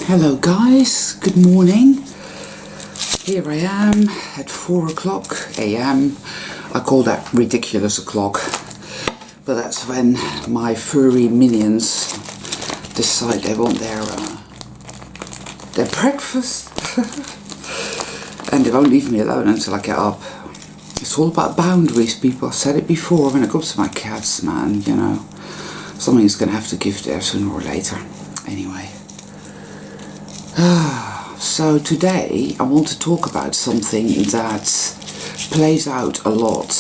Hello guys, good morning. Here I am at 4 o'clock AM. I call that ridiculous o'clock, but that's when my furry minions decide they want their breakfast and they won't leave me alone until I get up. It's all about boundaries, people. I've said it before. When it comes to my cats, man, you know, something's gonna have to give there sooner or later. Anyway. So today I want to talk about something that plays out a lot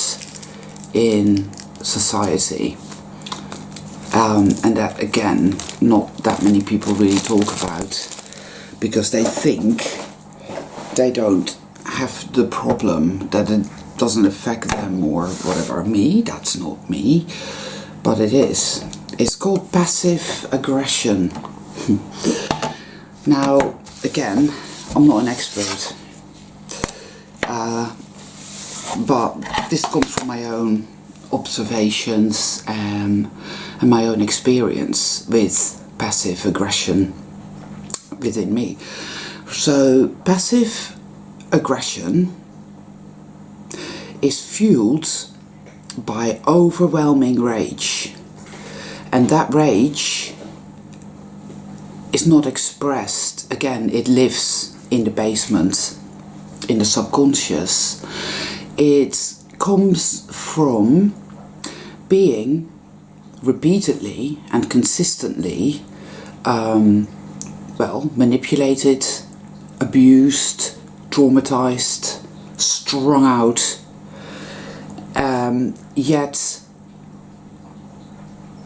in society, and that again not that many people really talk about because they think they don't have the problem, that it doesn't affect them or whatever. Me, that's not me, but it is. It's called passive aggression. Now, again, I'm not an expert, but this comes from my own observations and my own experience with passive aggression within me. So, passive aggression is fueled by overwhelming rage, and that rage is not expressed. Again, it lives in the basement, in the subconscious. It comes from being repeatedly and consistently manipulated, abused, traumatized, strung out, yet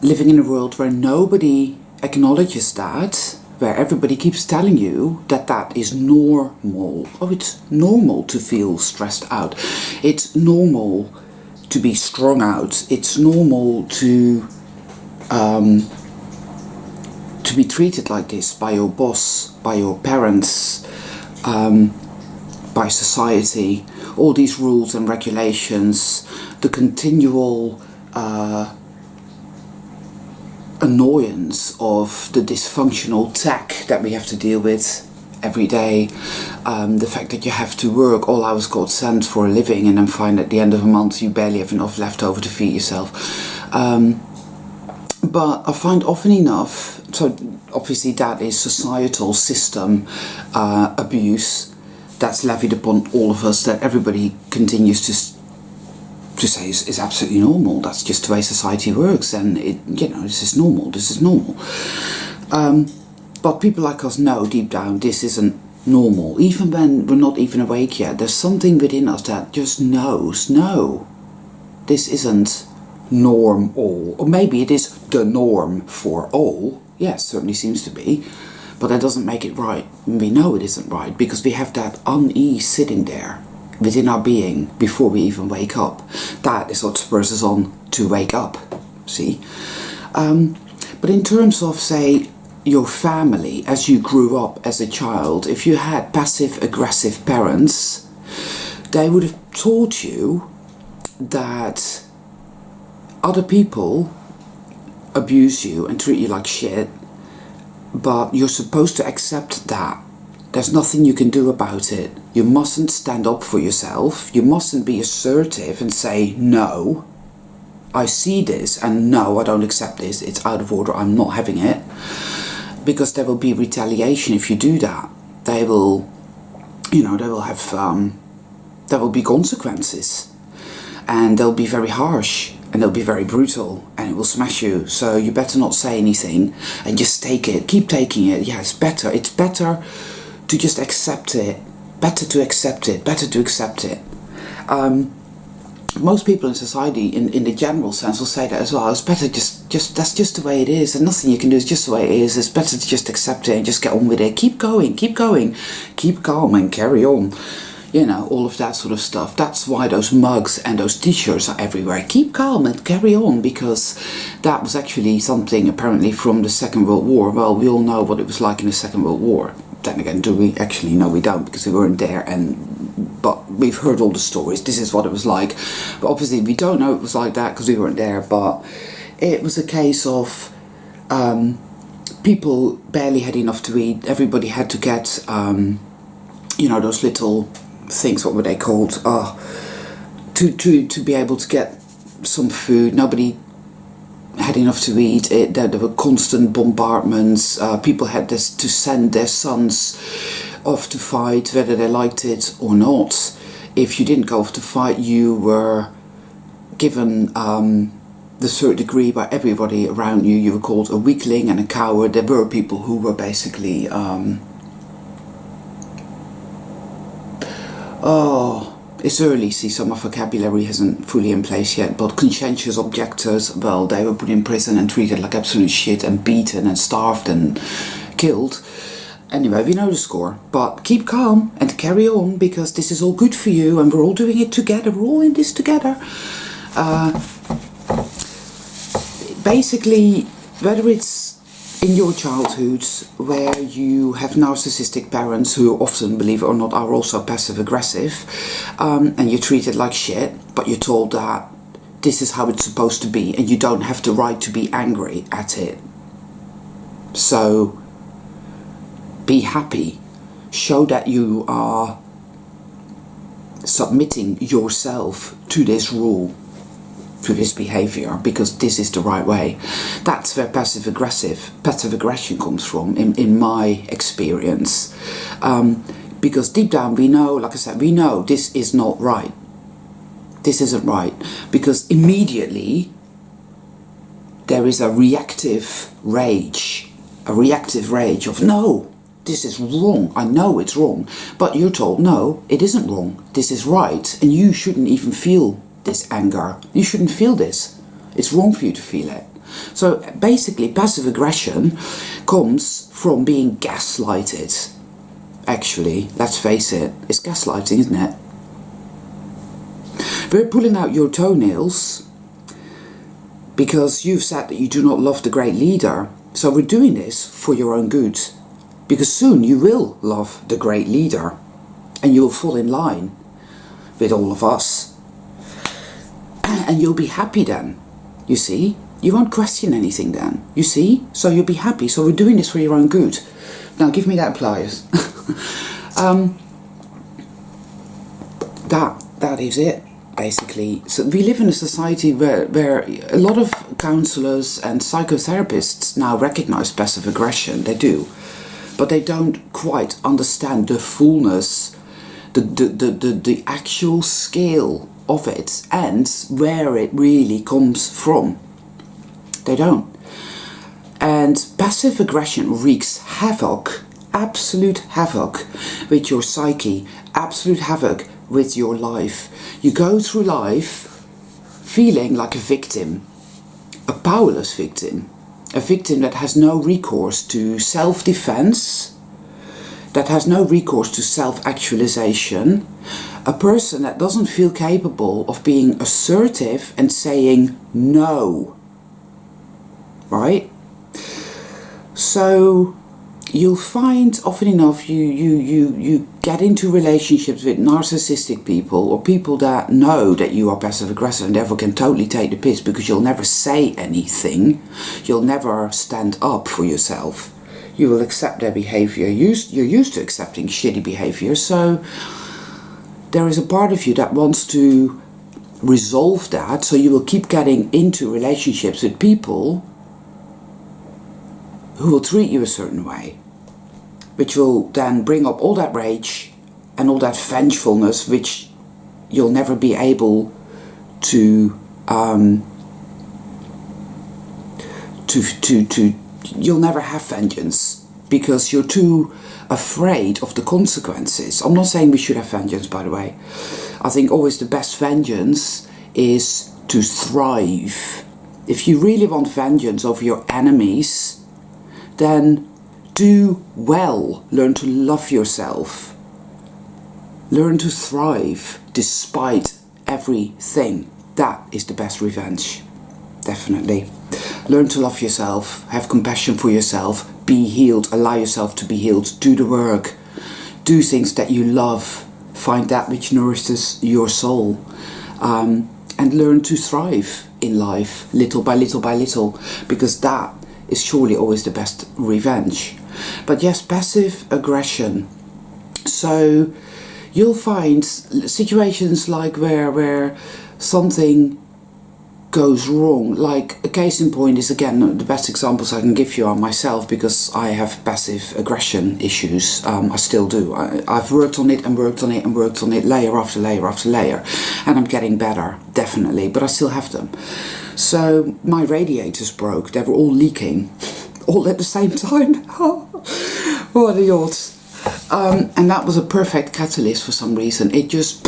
living in a world where nobody acknowledges that, where everybody keeps telling you that that is normal. Oh, it's normal to feel stressed out. It's normal to be strung out. It's normal to be treated like this by your boss, by your parents, by society. All these rules and regulations, the continual annoyance of the dysfunctional tech that we have to deal with every day, the fact that you have to work all hours God sent for a living and then find at the end of the month you barely have enough left over to feed yourself. But I find often enough, so obviously that is societal system abuse that's levied upon all of us, that everybody continues to say is absolutely normal. That's just the way society works, and this is normal. But people like us know deep down this isn't normal. Even when we're not even awake yet, there's something within us that just knows, no, this isn't norm all. Or maybe it is the norm for all. Yes, certainly seems to be. But that doesn't make it right. We know it isn't right because we have that unease sitting there within our being before we even wake up. That is what spurs us on to wake up, see? But in terms of, say, your family, as you grew up as a child, if you had passive-aggressive parents, they would have taught you that other people abuse you and treat you like shit, but you're supposed to accept that. There's nothing you can do about it. You mustn't stand up for yourself. You mustn't be assertive and say, no, I see this, and no, I don't accept this. It's out of order. I'm not having it. Because there will be retaliation if you do that. There will be consequences. And they'll be very harsh. And they'll be very brutal. And it will smash you. So you better not say anything. And just take it. Keep taking it. Yeah, it's better. It's better to just accept it. Better to accept it. Most people in society, in the general sense, will say that as well. It's better just that's just the way it is. There's nothing you can do. It's just the way it is. It's better to just accept it and just get on with it. Keep going. Keep calm and carry on. You know, all of that sort of stuff. That's why those mugs and those t-shirts are everywhere. Keep calm and carry on, because that was actually something apparently from the Second World War. Well, we all know what it was like in the Second World War. Then again, do we? Actually, no, we don't, because we weren't there, but we've heard all the stories. This is what it was like. But obviously, we don't know it was like that because we weren't there, but it was a case of people barely had enough to eat. Everybody had to get, those little things, what were they called? To be able to get some food. Nobody had enough to eat. There were constant bombardments. People had to send their sons off to fight, whether they liked it or not. If you didn't go off to fight, you were given the third degree by everybody around you. You were called a weakling and a coward. There were people who were basically it's early, see, so my vocabulary isn't fully in place yet, but conscientious objectors, well, they were put in prison and treated like absolute shit and beaten and starved and killed. Anyway, we know the score, but keep calm and carry on, because this is all good for you and we're all doing it together. We're all in this together. Basically, whether it's in your childhood where you have narcissistic parents who often, believe it or not, are also passive aggressive, and you're treated like shit, but you're told that this is how it's supposed to be and you don't have the right to be angry at it. So be happy. Show that you are submitting yourself to this rule, to this behavior, because this is the right way. That's where passive aggression comes from, in my experience. Because deep down we know, like I said, we know this is not right. This isn't right. Because immediately there is a reactive rage of, no, this is wrong. I know it's wrong. But you're told, no, it isn't wrong. This is right. And you shouldn't even feel this anger. You shouldn't feel this. It's wrong for you to feel it. So basically, passive aggression comes from being gaslighted. Actually, let's face it, it's gaslighting, isn't it? We're pulling out your toenails because you've said that you do not love the great leader. So we're doing this for your own good, because soon you will love the great leader and you'll fall in line with all of us. And you'll be happy then, you see? You won't question anything then, you see? So you'll be happy. So we're doing this for your own good. Now give me that pliers. That is it, basically. So we live in a society where a lot of counsellors and psychotherapists now recognise passive aggression. They do. But they don't quite understand the fullness, the actual scale of it and where it really comes from. They don't. And passive aggression wreaks havoc, absolute havoc with your psyche, absolute havoc with your life. You go through life feeling like a victim, a powerless victim, a victim that has no recourse to self-defense, that has no recourse to self-actualization, a person that doesn't feel capable of being assertive and saying no. Right? So you'll find often enough you get into relationships with narcissistic people, or people that know that you are passive aggressive and therefore can totally take the piss, because you'll never say anything, you'll never stand up for yourself, you will accept their behavior. You're used to accepting shitty behavior, so there is a part of you that wants to resolve that, so you will keep getting into relationships with people who will treat you a certain way, which will then bring up all that rage and all that vengefulness, which you'll never be able to you'll never have vengeance, because you're too afraid of the consequences. I'm not saying we should have vengeance, by the way. I think always the best vengeance is to thrive. If you really want vengeance over your enemies, then do well. Learn to love yourself. Learn to thrive despite everything. That is the best revenge. Definitely. Learn to love yourself. Have compassion for yourself. Be healed. Allow yourself to be healed. Do the work. Do things that you love. Find that which nourishes your soul. And learn to thrive in life, little by little by little, because that is surely always the best revenge. But yes, passive aggression. So you'll find situations like where something goes wrong. Like a case in point is, again, the best examples I can give you are myself, because I have passive aggression issues. I still do. I've worked on it and worked on it and worked on it, layer after layer after layer, and I'm getting better, definitely, but I still have them. So my radiators broke. They were all leaking all at the same time. What the odds. And that was a perfect catalyst for some reason. It just,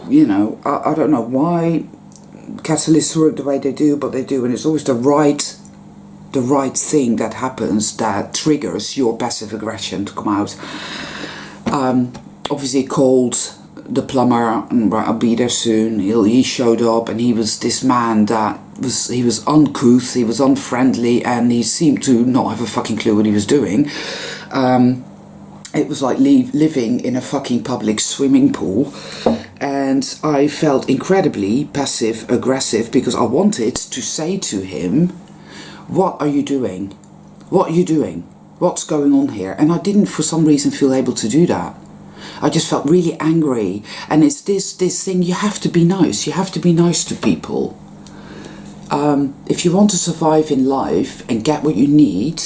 you know, I don't know why catalysts work the way they do, but they do, and it's always the right thing that happens that triggers your passive aggression to come out. Obviously called the plumber, and I'll be there soon. He showed up, and he was this man that he was uncouth, he was unfriendly, and he seemed to not have a fucking clue what he was doing. It was like living in a fucking public swimming pool. And I felt incredibly passive aggressive because I wanted to say to him, what are you doing? What are you doing? What's going on here? And I didn't for some reason feel able to do that. I just felt really angry. And it's this thing, you have to be nice. You have to be nice to people. If you want to survive in life and get what you need,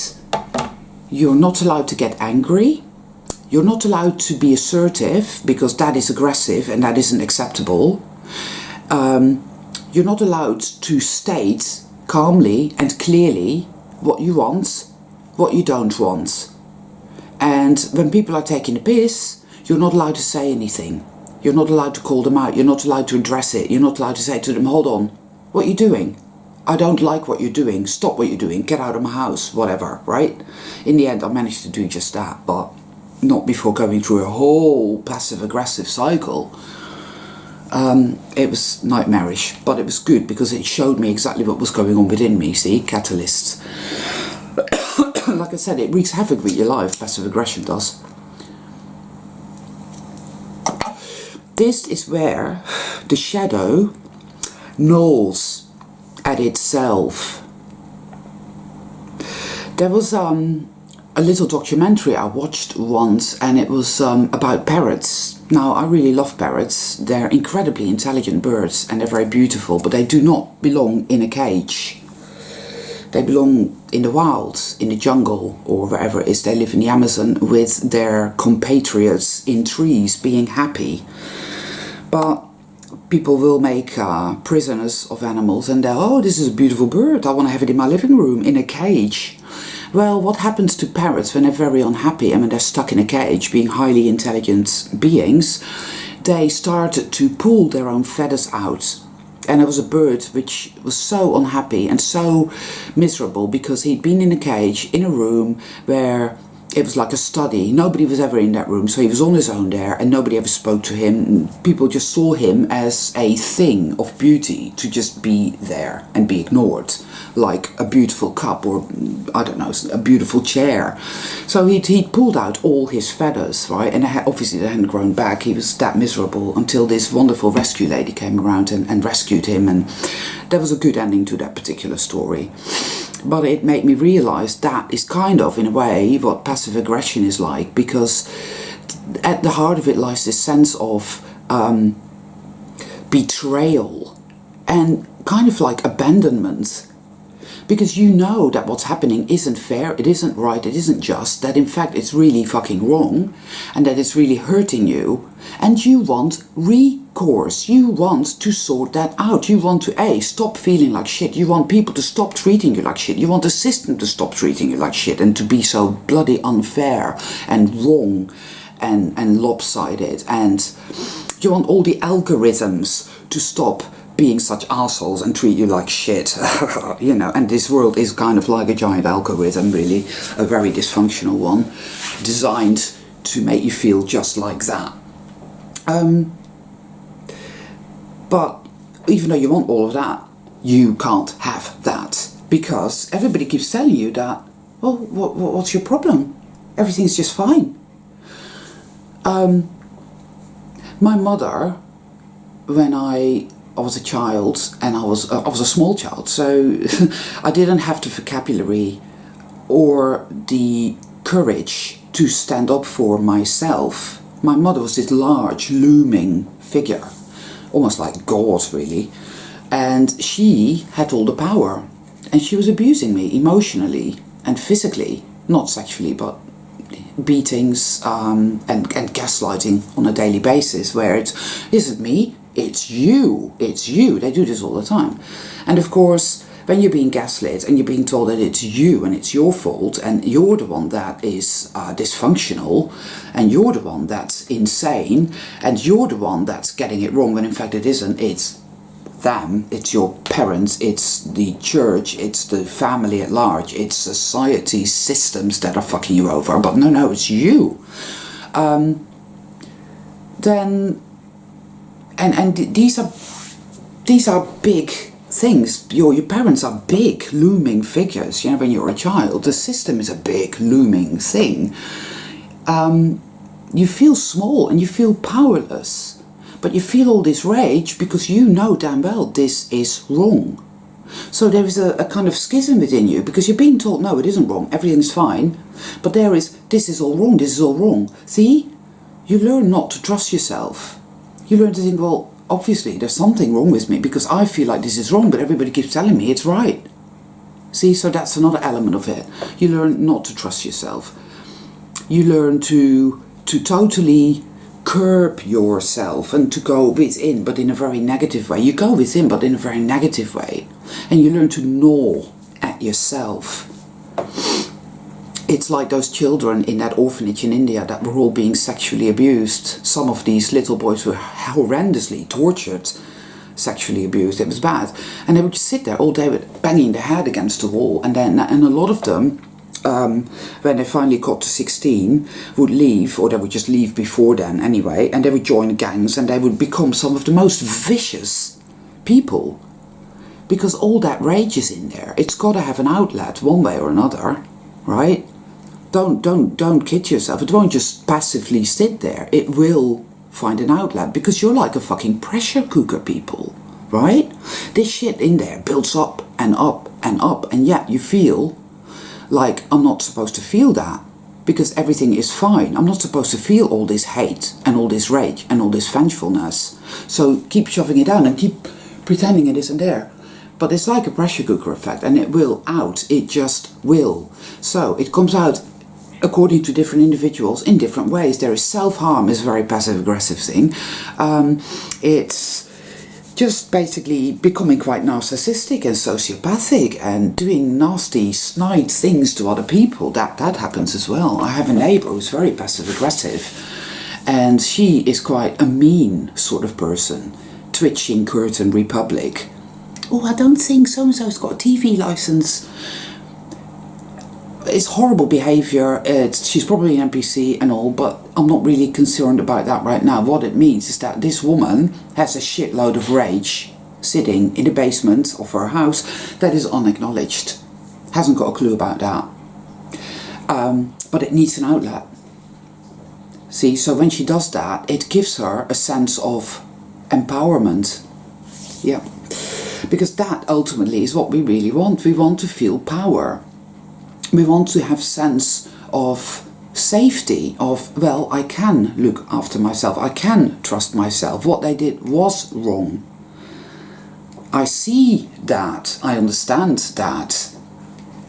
you're not allowed to get angry. You're not allowed to be assertive, because that is aggressive and that isn't acceptable. You're not allowed to state calmly and clearly what you want, what you don't want. And when people are taking the piss, you're not allowed to say anything. You're not allowed to call them out. You're not allowed to address it. You're not allowed to say to them, hold on, what are you doing? I don't like what you're doing. Stop what you're doing. Get out of my house, whatever, right? In the end, I managed to do just that, but not before going through a whole passive-aggressive cycle. It was nightmarish, but it was good because it showed me exactly what was going on within me. See, catalysts. Like I said, it wreaks havoc with your life, passive aggression does. This is where the shadow gnaws at itself. There was a little documentary I watched once, and it was about parrots. Now, I really love parrots. They're incredibly intelligent birds, and they're very beautiful, but they do not belong in a cage. They belong in the wild, in the jungle, or wherever it is they live in the Amazon, with their compatriots in trees, being happy. But people will make prisoners of animals, and they're, oh, this is a beautiful bird, I want to have it in my living room, in a cage. Well, what happens to parrots when they're very unhappy and when they're stuck in a cage, being highly intelligent beings? They start to pull their own feathers out. And there was a bird which was so unhappy and so miserable because he'd been in a cage, in a room where it was like a study. Nobody was ever in that room, so he was on his own there, and nobody ever spoke to him. People just saw him as a thing of beauty to just be there and be ignored, like a beautiful cup or, I don't know, a beautiful chair. So he'd pulled out all his feathers, right? And obviously they hadn't grown back. He was that miserable until this wonderful rescue lady came around and rescued him, and there was a good ending to that particular story. But it made me realise that is kind of, in a way, what passive aggression is like, because at the heart of it lies this sense of betrayal and kind of like abandonment. Because you know that what's happening isn't fair, it isn't right, it isn't just, that in fact it's really fucking wrong, and that it's really hurting you, and you want recourse, you want to sort that out, you want to stop feeling like shit, you want people to stop treating you like shit, you want the system to stop treating you like shit, and to be so bloody unfair and wrong and lopsided, and you want all the algorithms to stop being such assholes and treat you like shit, you know, and this world is kind of like a giant algorithm, really, a very dysfunctional one, designed to make you feel just like that. But even though you want all of that, you can't have that, because everybody keeps telling you that, well, what's your problem? Everything's just fine. My mother, when I was a child, and I was a small child, so I didn't have the vocabulary or the courage to stand up for myself. My mother was this large, looming figure, almost like God, really. And she had all the power. And she was abusing me emotionally and physically, not sexually, but beatings and gaslighting on a daily basis, where it isn't me, it's you. They do this all the time. And of course, when you're being gaslit and you're being told that it's you and it's your fault and you're the one that is dysfunctional and you're the one that's insane and you're the one that's getting it wrong, when in fact it isn't, it's them, it's your parents, it's the church, it's the family at large, it's society systems that are fucking you over, but no, it's you. Then these are big things. Your parents are big looming figures. You know, when you're a child, the system is a big looming thing. You feel small and you feel powerless. But you feel all this rage because you know damn well this is wrong. So there is a kind of schism within you, because you're being told, no, it isn't wrong, everything's fine. But there is, this is all wrong. See? You learn not to trust yourself. You learn to think, well, obviously there's something wrong with me because I feel like this is wrong, but everybody keeps telling me it's right. See? So that's another element of it. You learn not to trust yourself. You learn to totally curb yourself and to go within, but in a very negative way. You go within, but in a very negative way. And you learn to gnaw at yourself. It's like those children in that orphanage in India that were all being sexually abused. Some of these little boys were horrendously tortured, sexually abused. It was bad. And they would just sit there all day with banging their head against the wall. And a lot of them, when they finally got to 16, would leave, or they would just leave before then anyway, and they would join gangs and they would become some of the most vicious people, because all that rage is in there. It's got to have an outlet one way or another, right? Don't kid yourself. It won't just passively sit there. It will find an outlet, because you're like a fucking pressure cooker, people, right? This shit in there builds up and up and up, and yet you feel like, I'm not supposed to feel that because everything is fine. I'm not supposed to feel all this hate and all this rage and all this vengefulness. So keep shoving it down and keep pretending it isn't there. But it's like a pressure cooker effect, and it will out. It just will. So it comes out according to different individuals in different ways. There is self-harm, is a very passive-aggressive thing. It's just basically becoming quite narcissistic and sociopathic and doing nasty, snide things to other people. That happens as well. I have a neighbour who's very passive-aggressive, and she is quite a mean sort of person. Twitching Curtain Republic. Oh, I don't think so-and-so's got a TV licence. It's horrible behaviour. She's probably an NPC and all, but I'm not really concerned about that right now. What it means is that this woman has a shitload of rage sitting in the basement of her house that is unacknowledged. Hasn't got a clue about that. But it needs an outlet. See, so when she does that, it gives her a sense of empowerment. Yeah. Because that ultimately is what we really want. We want to feel power. We want to have sense of safety, of, well, I can look after myself. I can trust myself. What they did was wrong. I see that. I understand that.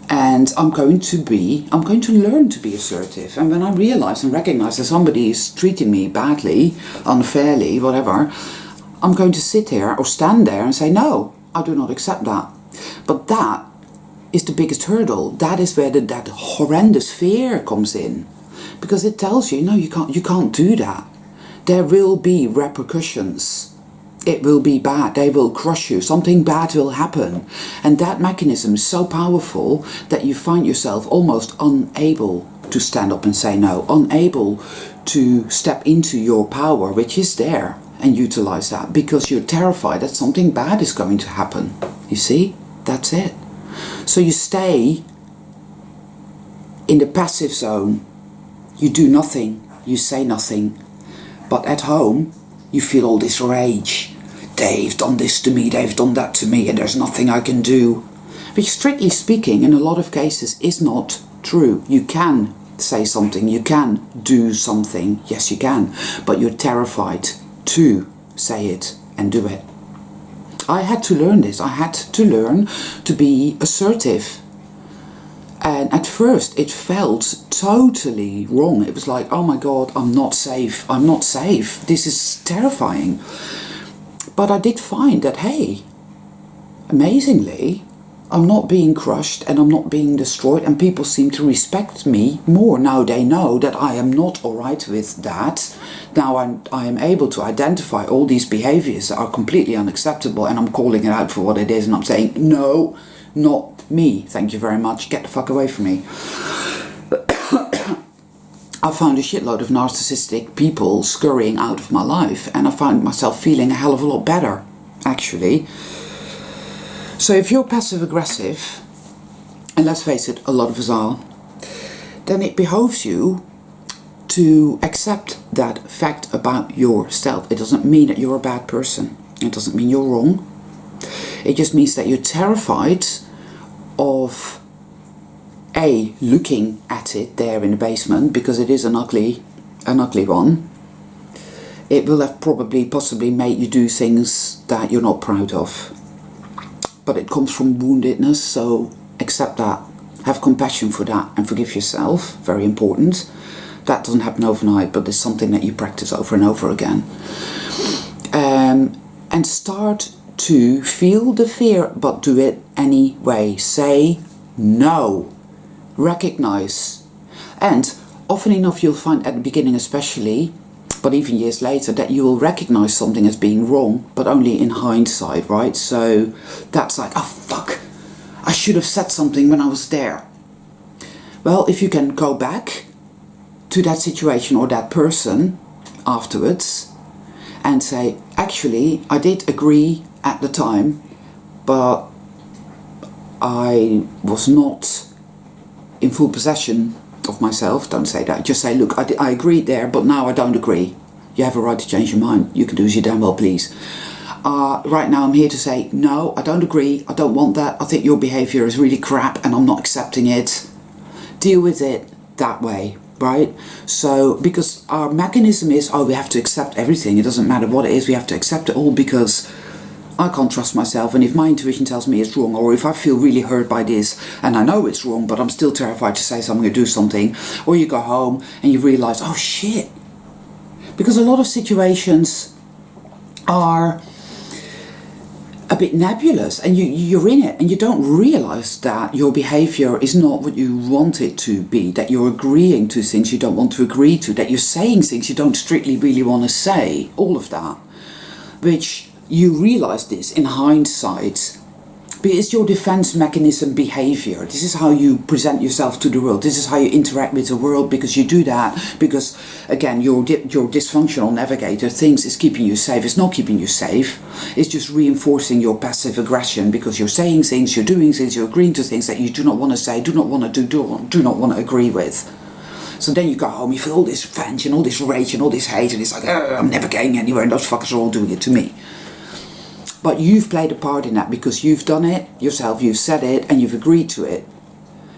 And I'm going to learn to be assertive. And when I realize and recognize that somebody is treating me badly, unfairly, whatever, I'm going to sit here or stand there and say, no, I do not accept that. But that is the biggest hurdle. That is where that horrendous fear comes in, because it tells you, no, you can't do that. There will be repercussions. It will be bad. They will crush you. Something bad will happen. And that mechanism is so powerful that you find yourself almost unable to stand up and say no, unable to step into your power, which is there, and utilize that, because you're terrified that something bad is going to happen. You see? That's it. So you stay in the passive zone. You do nothing. You say nothing. But at home, you feel all this rage. They've done this to me. They've done that to me. And there's nothing I can do. which strictly speaking in a lot of cases is not true. You can say something, you can do something, yes you can, but you're terrified to say it and do it. I had to learn this. I had to learn to be assertive. And at first it felt totally wrong. It was like, oh my God, I'm not safe. I'm not safe. This is terrifying. But I did find that, hey, amazingly, I'm not being crushed and I'm not being destroyed, and people seem to respect me more. Now they know that I am not alright with that. Now I am able to identify all these behaviors that are completely unacceptable, and I'm calling it out for what it is, and I'm saying, no, not me. Thank you very much. Get the fuck away from me. I found a shitload of narcissistic people scurrying out of my life, and I found myself feeling a hell of a lot better, actually. So if you're passive aggressive, and let's face it, a lot of us are, then it behoves you to accept that fact about yourself. It doesn't mean that you're a bad person. It doesn't mean you're wrong. It just means that you're terrified of looking at it there in the basement, because it is an ugly one. It will have possibly made you do things that you're not proud of. But it comes from woundedness, so accept that. Have compassion for that and forgive yourself. Very important. That doesn't happen overnight, but it's something that you practice over and over again. And start to feel the fear, but do it anyway. Say no. Recognize. And often enough you'll find at the beginning especially, but even years later, that you will recognize something as being wrong, but only in hindsight, right? So that's like, oh fuck, I should have said something when I was there. Well, if you can go back to that situation or that person afterwards and say, actually, I did agree at the time, but I was not in full possession of myself. Don't say that. Just say, look, I agreed there, but now I don't agree. You have a right to change your mind. You can do as you damn well please. Right now I'm here to say, no, I don't agree. I don't want that. I think your behavior is really crap and I'm not accepting it. Deal with it that way, right? So, because our mechanism is, we have to accept everything. It doesn't matter what it is. We have to accept it all because I can't trust myself, and if my intuition tells me it's wrong, or if I feel really hurt by this and I know it's wrong but I'm still terrified to say something or do something, or you go home and you realise, oh shit, because a lot of situations are a bit nebulous and you're in it and you don't realise that your behaviour is not what you want it to be, that you're agreeing to things you don't want to agree to, that you're saying things you don't strictly really want to say, all of that, which you realise this in hindsight, but it's your defense mechanism behavior. This is how you present yourself to the world. This is how you interact with the world, because you do that because, again, your dysfunctional navigator thinks it's keeping you safe. It's not keeping you safe. It's just reinforcing your passive aggression, because you're saying things, you're doing things, you're agreeing to things that you do not want to say, do not want to do not want to agree with. So then you go home, you feel all this revenge and all this rage and all this hate, and it's like, I'm never getting anywhere, and those fuckers are all doing it to me. But you've played a part in that because you've done it yourself, you've said it, and you've agreed to it.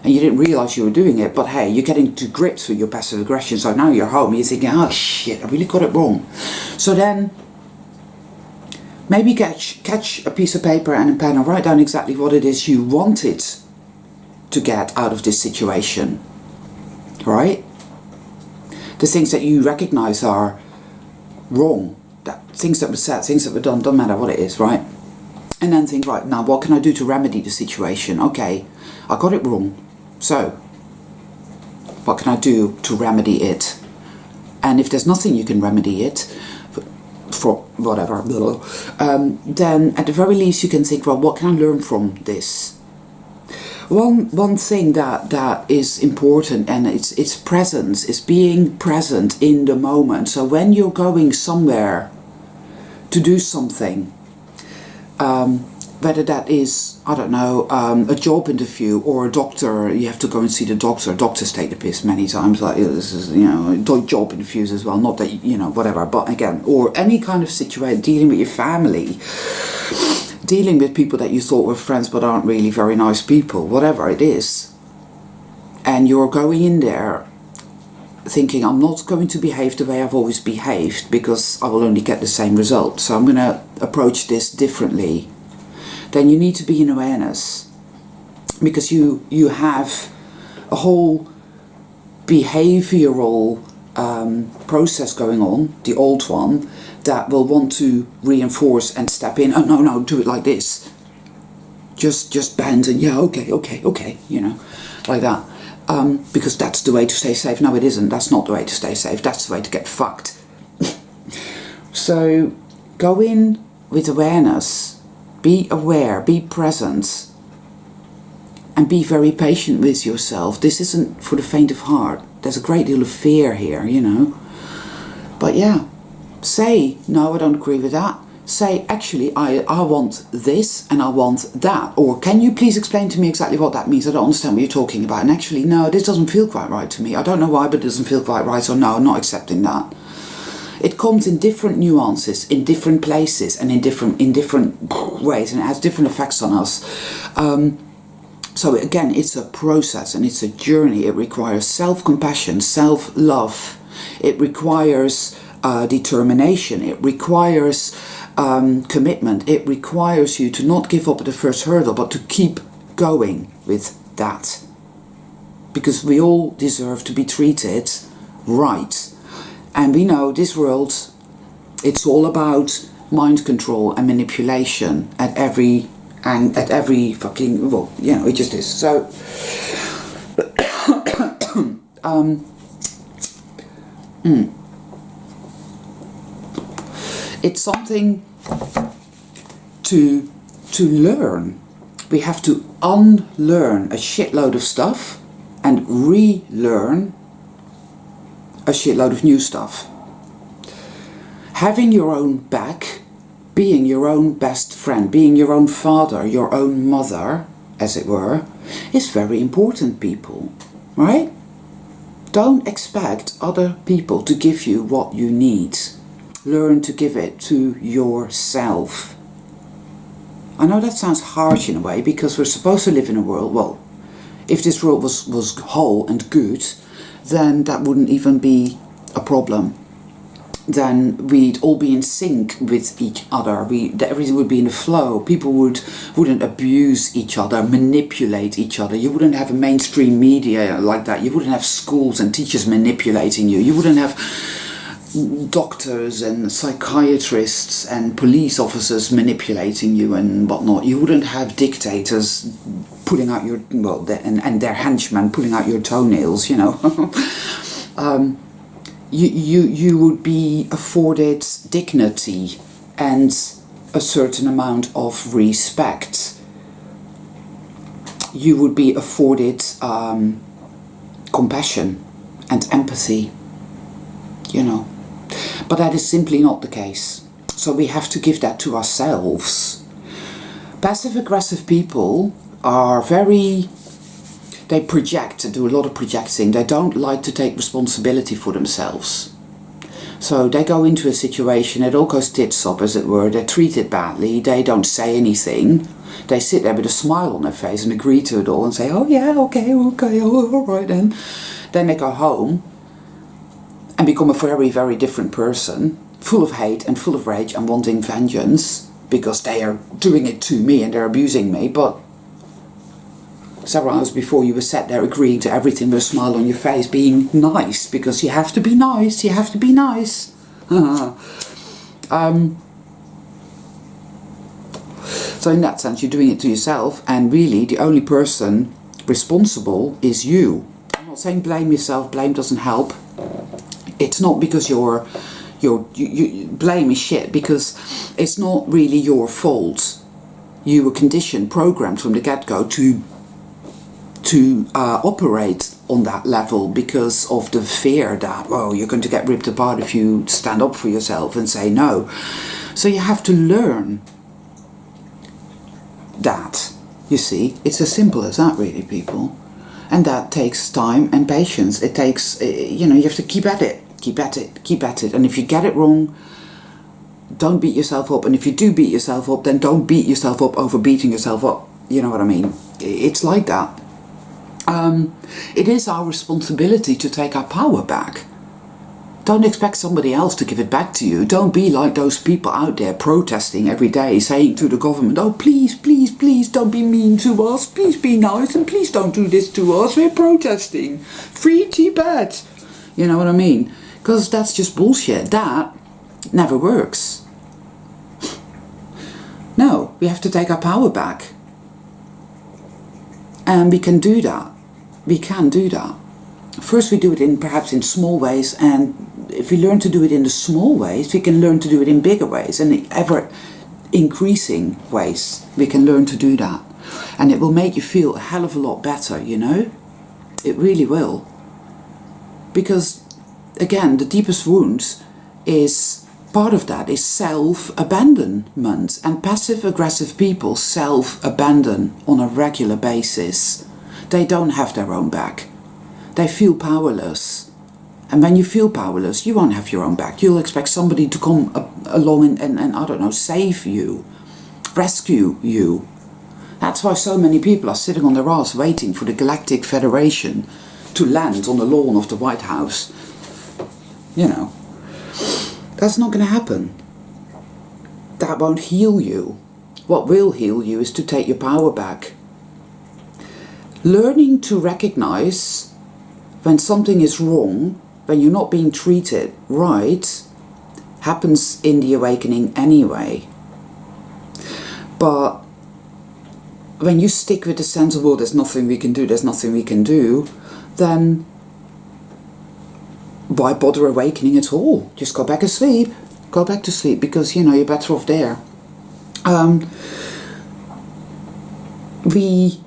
And you didn't realise you were doing it, but hey, you're getting to grips with your passive aggression, so now you're home, you're thinking, oh shit, I really got it wrong. So then, maybe catch a piece of paper and a pen and write down exactly what it is you wanted to get out of this situation, right? The things that you recognise are wrong, things that were said, things that were done, don't matter what it is, right? And then think, right, now what can I do to remedy the situation? Okay, I got it wrong, so what can I do to remedy it? And if there's nothing you can remedy it for whatever, then at the very least you can think, well, what can I learn from this? One thing that is important, and it's presence, is being present in the moment. So when you're going somewhere to do something, whether that is, I don't know, a job interview or a doctor, you have to go and see the doctor. Doctors take the piss many times, like this is, job interviews as well, not that, whatever, but again, or any kind of situation, dealing with your family, dealing with people that you thought were friends but aren't really very nice people, whatever it is. And you're going in there thinking, I'm not going to behave the way I've always behaved because I will only get the same result. So I'm going to approach this differently. Then you need to be in awareness, because you have a whole behavioral process going on, the old one, that will want to reinforce and step in. Oh no, do it like this. Just bend and yeah, okay, you know, like that. Because that's the way to stay safe. No, it isn't. That's not the way to stay safe. That's the way to get fucked. So go in with awareness. Be aware, be present, and be very patient with yourself. This isn't for the faint of heart. There's a great deal of fear here, you know. But yeah, say, no, I don't agree with that. Say, actually, I want this and I want that. Or can you please explain to me exactly what that means? I don't understand what you're talking about. And actually, no, this doesn't feel quite right to me. I don't know why, but it doesn't feel quite right. So no, I'm not accepting that. It comes in different nuances, in different places, and in different ways, and it has different effects on us. So again, it's a process and it's a journey. It requires self-compassion, self-love. It requires determination. It requires commitment. It requires you to not give up at the first hurdle, but to keep going with that. Because we all deserve to be treated right. And we know this world, it's all about mind control and manipulation at every fucking, well, you know, it just is. So, it's something to learn. We have to unlearn a shitload of stuff and relearn a shitload of new stuff. Having your own back, being your own best friend, being your own father, your own mother, as it were, is very important, people, right? Don't expect other people to give you what you need. Learn to give it to yourself. I know that sounds harsh in a way, because we're supposed to live in a world, well, if this world was whole and good, then that wouldn't even be a problem. Then we'd all be in sync with each other. Everything would be in the flow. People wouldn't abuse each other, manipulate each other. You wouldn't have a mainstream media like that. You wouldn't have schools and teachers manipulating you. You wouldn't have doctors and psychiatrists and police officers manipulating you and whatnot. You wouldn't have dictators pulling out your, well, and their henchmen pulling out your toenails, you know. You would be afforded dignity and a certain amount of respect. You would be afforded compassion and empathy, you know. But that is simply not the case. So we have to give that to ourselves. Passive-aggressive people are they project, do a lot of projecting. They don't like to take responsibility for themselves. So they go into a situation, it all goes tits up, as it were. They're treated badly, they don't say anything. They sit there with a smile on their face and agree to it all and say, oh yeah, okay, oh, all right then. Then they go home and become a very, very different person, full of hate and full of rage and wanting vengeance, because they are doing it to me and they're abusing me. But several hours before, you were sat there agreeing to everything with a smile on your face, being nice, because you have to be nice, So in that sense, you're doing it to yourself, and really the only person responsible is you. I'm not saying blame yourself, blame doesn't help. It's not because you blame is shit, because it's not really your fault. You were conditioned, programmed from the get-go to operate on that level because of the fear that, well, you're going to get ripped apart if you stand up for yourself and say no. So you have to learn that, you see. It's as simple as that, really, people. And that takes time and patience. It takes, you have to keep at it. And if you get it wrong, don't beat yourself up. And if you do beat yourself up, then don't beat yourself up over beating yourself up. You know what I mean? It's like that. It is our responsibility to take our power back. Don't expect somebody else to give it back to you. Don't be like those people out there protesting every day, saying to the government, oh, please, please, please don't be mean to us. Please be nice and please don't do this to us. We're protesting. Free Tibet. You know what I mean? Because that's just bullshit. That never works. No, we have to take our power back. And we can do that. We can do that. First we do it perhaps in small ways, and if we learn to do it in the small ways, we can learn to do it in bigger ways, and in ever increasing ways we can learn to do that. And it will make you feel a hell of a lot better, you know? It really will. Because, again, the deepest wounds is, part of that is self-abandonment. And passive-aggressive people self-abandon on a regular basis. They don't have their own back. They feel powerless. And when you feel powerless, you won't have your own back. You'll expect somebody to come along and I don't know, save you, rescue you. That's why so many people are sitting on their ass waiting for the Galactic Federation to land on the lawn of the White House. You know, that's not going to happen. That won't heal you. What will heal you is to take your power back. Learning to recognize when something is wrong, when you're not being treated right, happens in the awakening anyway. But when you stick with the sense of, well, there's nothing we can do, there's nothing we can do, then why bother awakening at all? Just go back to sleep. Go back to sleep, because, you know, you're better off there. We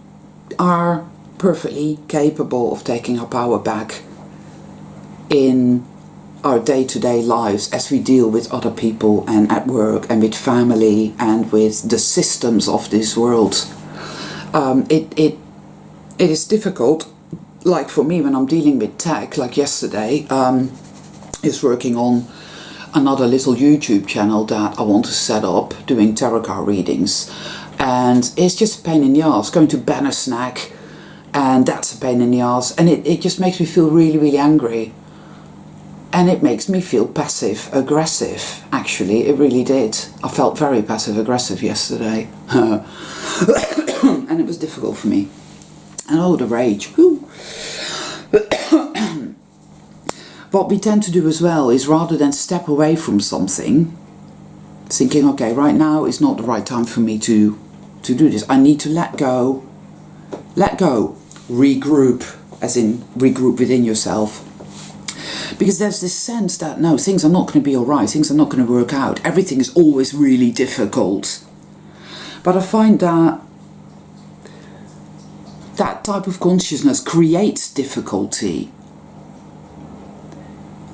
are perfectly capable of taking our power back in our day-to-day lives as we deal with other people and at work and with family and with the systems of this world. It is difficult, like for me when I'm dealing with tech, like yesterday, is working on another little YouTube channel that I want to set up, doing tarot card readings, and it's just a pain in the ass, going to Banner Snack, and that's a pain in the ass, and it just makes me feel really, really angry. And it makes me feel passive-aggressive, actually, it really did. I felt very passive-aggressive yesterday. And it was difficult for me. And oh, the rage. What we tend to do as well is, rather than step away from something, thinking, okay, right now is not the right time for me to do this. I need to let go. Let go. Regroup, as in regroup within yourself. Because there's this sense that, no, things are not going to be alright, things are not going to work out, everything is always really difficult. But I find that that type of consciousness creates difficulty.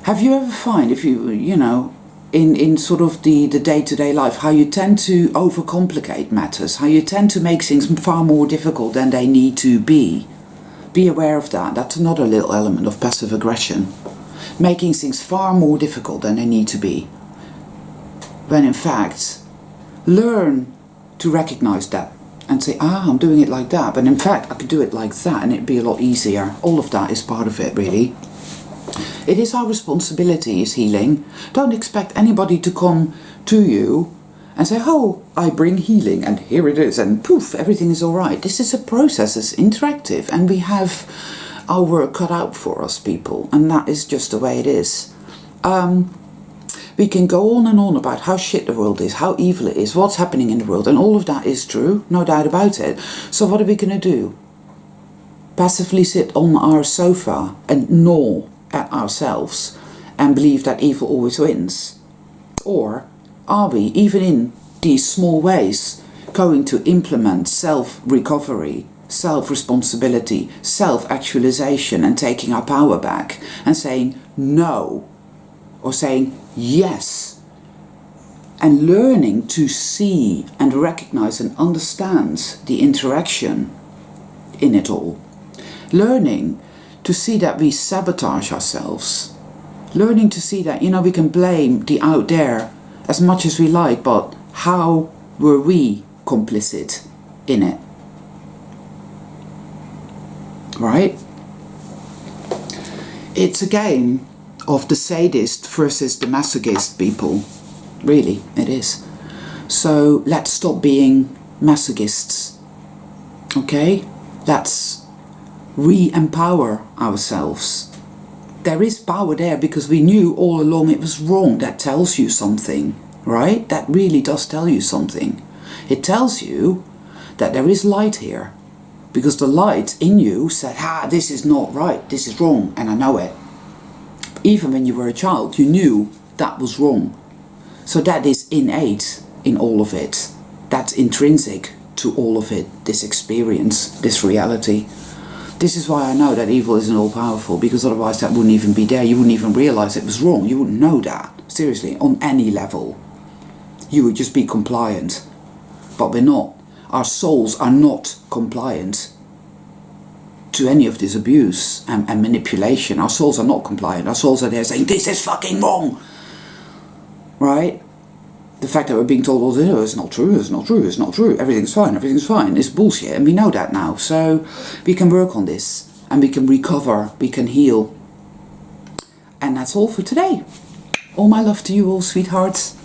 Have you ever find, if you know, in sort of the day-to-day life, how you tend to overcomplicate matters, how you tend to make things far more difficult than they need to be? Be aware of that. That's another little element of passive aggression. Making things far more difficult than they need to be. When in fact, learn to recognize that and say, I'm doing it like that, but in fact I could do it like that and it'd be a lot easier. All of that is part of it, really. It is our responsibility, is healing. Don't expect anybody to come to you and say, oh, I bring healing and here it is and poof, everything is all right. This is a process, it's interactive, and we have our work cut out for us, people, and that is just the way it is. We can go on and on about how shit the world is, how evil it is, what's happening in the world, and all of that is true, no doubt about it. So what are we going to do? Passively sit on our sofa and gnaw at ourselves and believe that evil always wins? Or are we, even in these small ways, going to implement self-recovery, self-responsibility, self-actualization, and taking our power back and saying no, or saying yes, and learning to see and recognize and understand the interaction in it all? Learning to see that we sabotage ourselves. Learning to see that, you know, we can blame the out there as much as we like, but how were we complicit in it? Right? It's a game of the sadist versus the masochist, people. Really, it is. So let's stop being masochists. Okay? Let's re-empower ourselves. There is power there because we knew all along it was wrong. That tells you something, right? That really does tell you something. It tells you that there is light here. Because the light in you said, this is not right, this is wrong, and I know it. Even when you were a child, you knew that was wrong. So that is innate in all of it. That's intrinsic to all of it, this experience, this reality. This is why I know that evil isn't all-powerful, because otherwise that wouldn't even be there. You wouldn't even realize it was wrong. You wouldn't know that, seriously, on any level. You would just be compliant. But we're not. Our souls are not compliant to any of this abuse and manipulation. Our souls are not compliant. Our souls are there saying, this is fucking wrong. Right? The fact that we're being told, well, no, it's not true, it's not true, it's not true, everything's fine, it's bullshit, and we know that now. So we can work on this, and we can recover, we can heal. And that's all for today. All my love to you all, sweethearts.